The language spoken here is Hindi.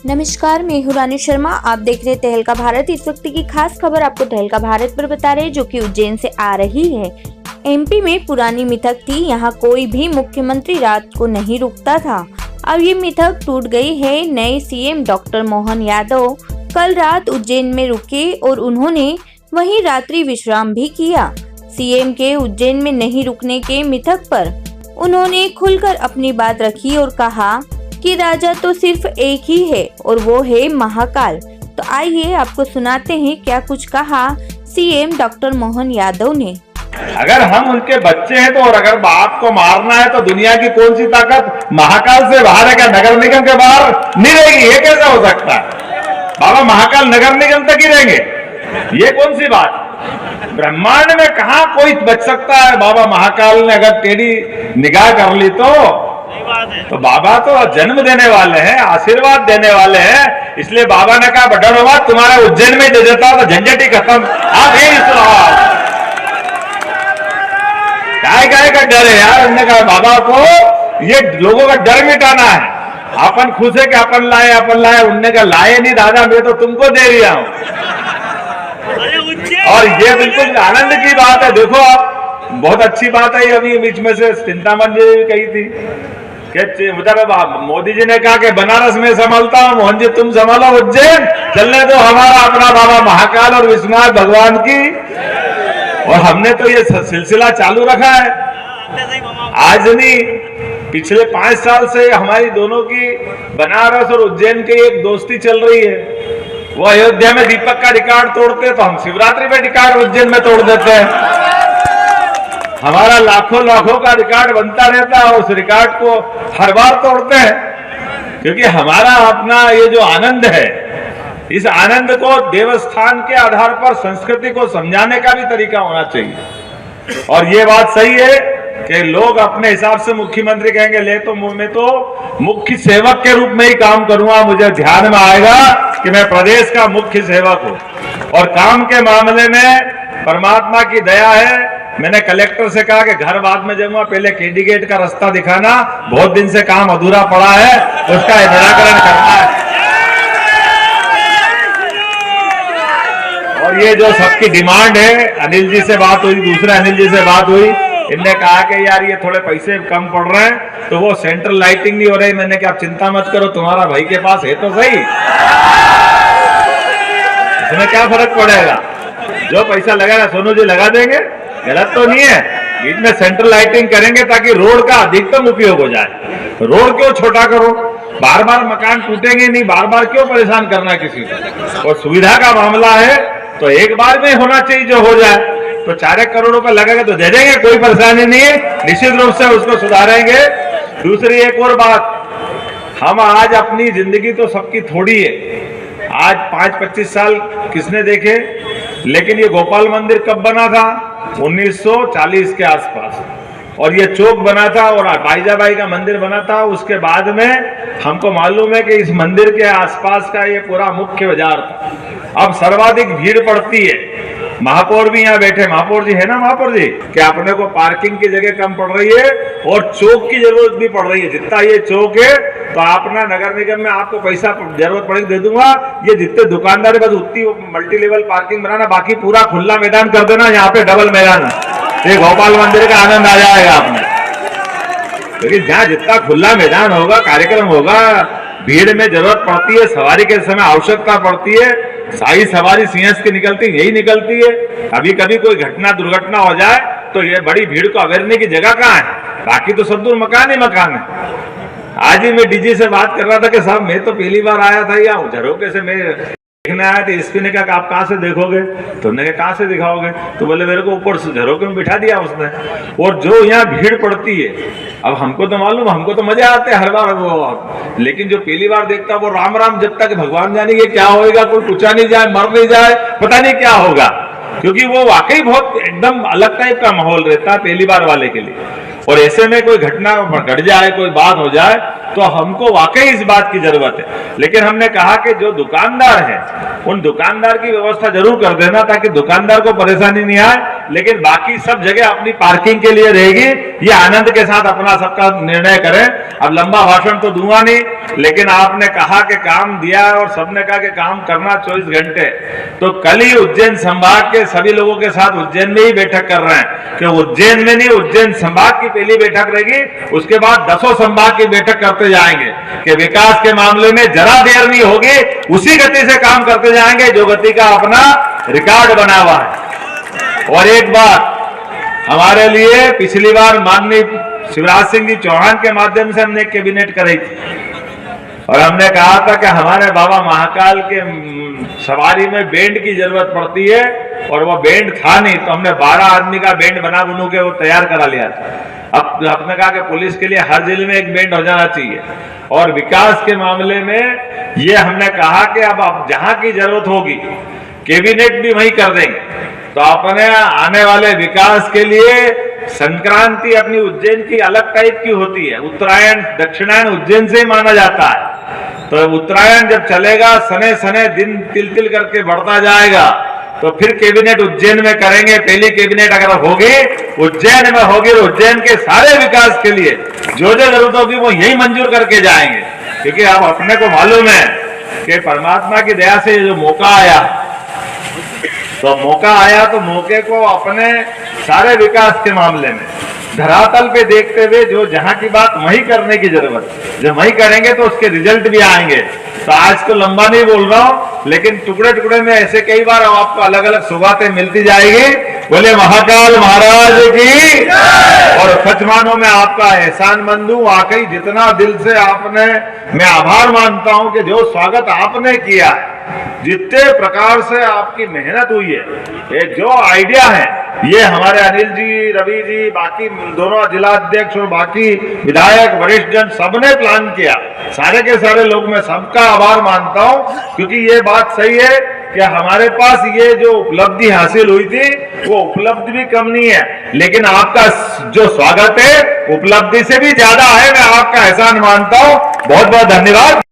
नमस्कार, मैं हूं रानी शर्मा। आप देख रहे तहलका भारत। इस वक्त की खास खबर आपको तहलका भारत पर बता रहे हैं, जो कि उज्जैन से आ रही है। एमपी में पुरानी मिथक थी, यहाँ कोई भी मुख्यमंत्री रात को नहीं रुकता था। अब ये मिथक टूट गई है। नए सीएम डॉक्टर मोहन यादव कल रात उज्जैन में रुके और उन्होंने वहीं रात्रि विश्राम भी किया। सीएम के उज्जैन में नहीं रुकने के मिथक पर उन्होंने खुलकर अपनी बात रखी और कहा कि राजा तो सिर्फ एक ही है और वो है महाकाल। तो आइए आपको सुनाते हैं क्या कुछ कहा सीएम डॉक्टर मोहन यादव ने। अगर हम उनके बच्चे हैं तो, और अगर बाप को मारना है तो दुनिया की कौन सी ताकत महाकाल से बाहर है? क्या नगर निगम के बाहर नहीं रहेगी? ये कैसा हो सकता है? बाबा महाकाल नगर निगम तक ही रहेंगे? ये कौन सी बात? ब्रह्मांड में कहां कोई बच सकता है? बाबा महाकाल ने अगर टेढ़ी निगाह कर ली तो बाबा तो जन्म देने वाले हैं, आशीर्वाद देने वाले हैं। इसलिए बाबा ने कहा डरो मत, तुम्हारे उज्जैन में दे देता तो झंझट ही खत्म। आप यही काय का डर है यार? हमने कहा बाबा को ये लोगों का डर मिटाना है। अपन खुश है कि अपन लाए। उनने कहा लाए नहीं दादा, मैं तो तुमको दे रहा हूं। और ये बिल्कुल आनंद की बात है। देखो आप, बहुत अच्छी बात है। अभी बीच में से चिंतामन जी भी कही थी कि मोदी जी ने कहा कि बनारस में संभालता हूं, मोहन जी तुम संभालो उज्जैन। चलने दो हमारा अपना बाबा महाकाल और विश्वनाथ भगवान की। और हमने तो ये सिलसिला चालू रखा है। आज नहीं, पिछले 5 साल से हमारी दोनों की बनारस और उज्जैन की एक दोस्ती चल रही है। वो अयोध्या में दीपक का रिकॉर्ड तोड़ते तो हम शिवरात्रि में रिकॉर्ड उज्जैन में तोड़ देते हैं। हमारा लाखों का रिकॉर्ड बनता रहता है, उस रिकॉर्ड को हर बार तोड़ते हैं। क्योंकि हमारा अपना ये जो आनंद है, इस आनंद को देवस्थान के आधार पर संस्कृति को समझाने का भी तरीका होना चाहिए। और ये बात सही है कि लोग अपने हिसाब से मुख्यमंत्री कहेंगे ले तो मैं तो मुख्य सेवक के रूप में ही काम करूंगा। मुझे ध्यान में आएगा कि मैं प्रदेश का मुख्य सेवक हूं। और काम के मामले में परमात्मा की दया है। मैंने कलेक्टर से कहा कि घर बाद में जाऊंगा, पहले कैंडिडेट का रास्ता दिखाना। बहुत दिन से काम अधूरा पड़ा है, उसका निराकरण करना है। और ये जो सबकी डिमांड है, अनिल जी से बात हुई, दूसरे अनिल जी से बात हुई, इनने कहा कि यार ये थोड़े पैसे कम पड़ रहे हैं तो वो सेंट्रल लाइटिंग नहीं हो रही। मैंने कहा आप चिंता मत करो, तुम्हारा भाई के पास है तो सही, इसमें क्या फर्क पड़ेगा? जो पैसा लगेगा सोनू जी लगा देंगे, गलत तो नहीं है। बीच में सेंट्रल लाइटिंग करेंगे ताकि रोड का अधिकतम उपयोग हो जाए। रोड क्यों छोटा करो? बार बार मकान टूटेंगे नहीं, बार बार क्यों परेशान करना किसी को? और सुविधा का मामला है तो एक बार में होना चाहिए, जो हो जाए। तो 4 करोड़ रुपए लगेगा तो दे देंगे, कोई परेशानी नहीं है, निश्चित रूप से उसको सुधारेंगे। दूसरी एक और बात, हम आज अपनी जिंदगी तो सबकी थोड़ी है। आज 5-25 साल किसने देखे? लेकिन ये गोपाल मंदिर कब बना था? 1940 के आसपास। और ये चौक बना था और बाईजाबाई का मंदिर बना था। उसके बाद में हमको मालूम है कि इस मंदिर के आसपास का ये पूरा मुख्य बाजार था। अब सर्वाधिक भीड़ पड़ती है। महापौर भी यहाँ बैठे, महापौर जी है ना, महापौर जी, कि अपने को पार्किंग की जगह कम पड़ रही है और चौक की जरूरत भी पड़ रही है। जितना ये चौक है तो अपना नगर निगम में आपको पैसा जरूरत पड़ेगी दे दूंगा। ये जितने दुकानदार है बस उतनी मल्टी लेवल पार्किंग बनाना, बाकी पूरा खुला मैदान कर देना। यहाँ पे डबल मैदान है, ये गोपाल मंदिर का आनंद आ जाएगा आपने। लेकिन जहाँ जितना खुला मैदान होगा, कार्यक्रम होगा, भीड़ में जरूरत पड़ती है, सवारी के समय आवश्यकता पड़ती है, सारी सवारी सिंहस्थ की निकलती यही निकलती है। कभी कभी कोई घटना दुर्घटना हो जाए तो ये बड़ी भीड़ को अवेरने की जगह कहाँ है? बाकी तो सब दूर मकान ही मकान है। आज ही मैं डीजी से बात कर रहा था कि साहब मैं तो पहली बार आया था यहाँ झरोके से, मैं देखने आया था। एसपी ने कहा आप कहाँ से देखोगे? तो हमने कहा कहाँ से दिखाओगे? तो बोले मेरे को ऊपर से झरोके में बिठा दिया उसने। और जो यहाँ भीड़ पड़ती है, अब हमको तो मालूम, हमको तो मजा आते हैं हर बार वो, लेकिन जो पहली बार देखता वो राम राम जब तक भगवान जाने ये क्या होएगा, कोई पूछा नहीं जाए, मर नहीं जाए, पता नहीं क्या होगा। क्योंकि वो वाकई बहुत एकदम अलग टाइप का माहौल रहता है पहली बार वाले के लिए। और ऐसे में कोई घटना घट जाए, कोई बात हो जाए, तो हमको वाकई इस बात की जरूरत है। लेकिन हमने कहा कि जो दुकानदार हैं उन दुकानदार की व्यवस्था जरूर कर देना ताकि दुकानदार को परेशानी नहीं आए, लेकिन बाकी सब जगह अपनी पार्किंग के लिए रहेगी। ये आनंद के साथ अपना सबका निर्णय करें। अब लंबा भाषण तो दूंगा नहीं, लेकिन आपने कहा कि काम दिया है और सबने कहा कि काम करना 24 घंटे, तो कल ही उज्जैन संभाग के सभी लोगों के साथ उज्जैन में ही बैठक कर रहे हैं कि उज्जैन में नहीं, उज्जैन संभाग की पहली बैठक रहेगी, उसके बाद 10 संभाग की बैठक करते जाएंगे कि विकास के मामले में जरा देर नहीं होगी, उसी गति से काम करते जाएंगे जो गति का अपना रिकॉर्ड बना हुआ है। और एक बात हमारे लिए पिछली बार माननीय शिवराज सिंह जी चौहान के माध्यम से हमने कैबिनेट कराई थी और हमने कहा था कि हमारे बाबा महाकाल के सवारी में बैंड की जरूरत पड़ती है और वो बैंड था नहीं, तो हमने 12 आदमी का बैंड बना बनू के वो तैयार करा लिया था। अब आपने कहा कि पुलिस के लिए हर जिले में एक बैंड हो जाना चाहिए और विकास के मामले में ये हमने कहा कि अब जहां की जरूरत होगी कैबिनेट भी वही कर देंगे। तो अपने आने वाले विकास के लिए संक्रांति अपनी उज्जैन की अलग टाइप की होती है, उत्तरायण दक्षिणायन उज्जैन से ही माना जाता है। तो उत्तरायण जब चलेगा सने सने दिन तिल तिल करके बढ़ता जाएगा, तो फिर कैबिनेट उज्जैन में करेंगे। पहली कैबिनेट अगर होगी उज्जैन में होगी, उज्जैन के सारे विकास के लिए जो जो जरूरत होगी वो यही मंजूर करके जाएंगे, क्योंकि अब अपने को मालूम है कि परमात्मा की दया से जो मौका आया, तो मौका आया तो मौके को अपने सारे विकास के मामले में धरातल पे देखते हुए जो जहां की बात वही करने की जरूरत है। जब वही करेंगे तो उसके रिजल्ट भी आएंगे। तो आज तो लंबा नहीं बोल रहा हूं, लेकिन टुकड़े टुकड़े में ऐसे कई बार आपको अलग अलग सौगातें मिलती जाएगी। बोले महाकाल महाराज की। और सच मानो मैं आपका एहसानमंद हूं, वाकई जितना दिल से आपने, मैं आभार मानता हूं कि जो स्वागत आपने किया, जितने प्रकार से आपकी मेहनत हुई है, ये जो आइडिया है, ये हमारे अनिल जी, रवि जी, बाकी दोनों जिला अध्यक्ष और बाकी विधायक वरिष्ठ जन सबने प्लान किया। सारे के सारे लोग, मैं सबका आभार मानता हूं, क्योंकि ये बात सही है कि हमारे पास ये जो उपलब्धि हासिल हुई थी वो उपलब्धि भी कम नहीं है, लेकिन आपका जो स्वागत है उपलब्धि से भी ज्यादा है। मैं आपका एहसान मानता हूं। बहुत बहुत धन्यवाद।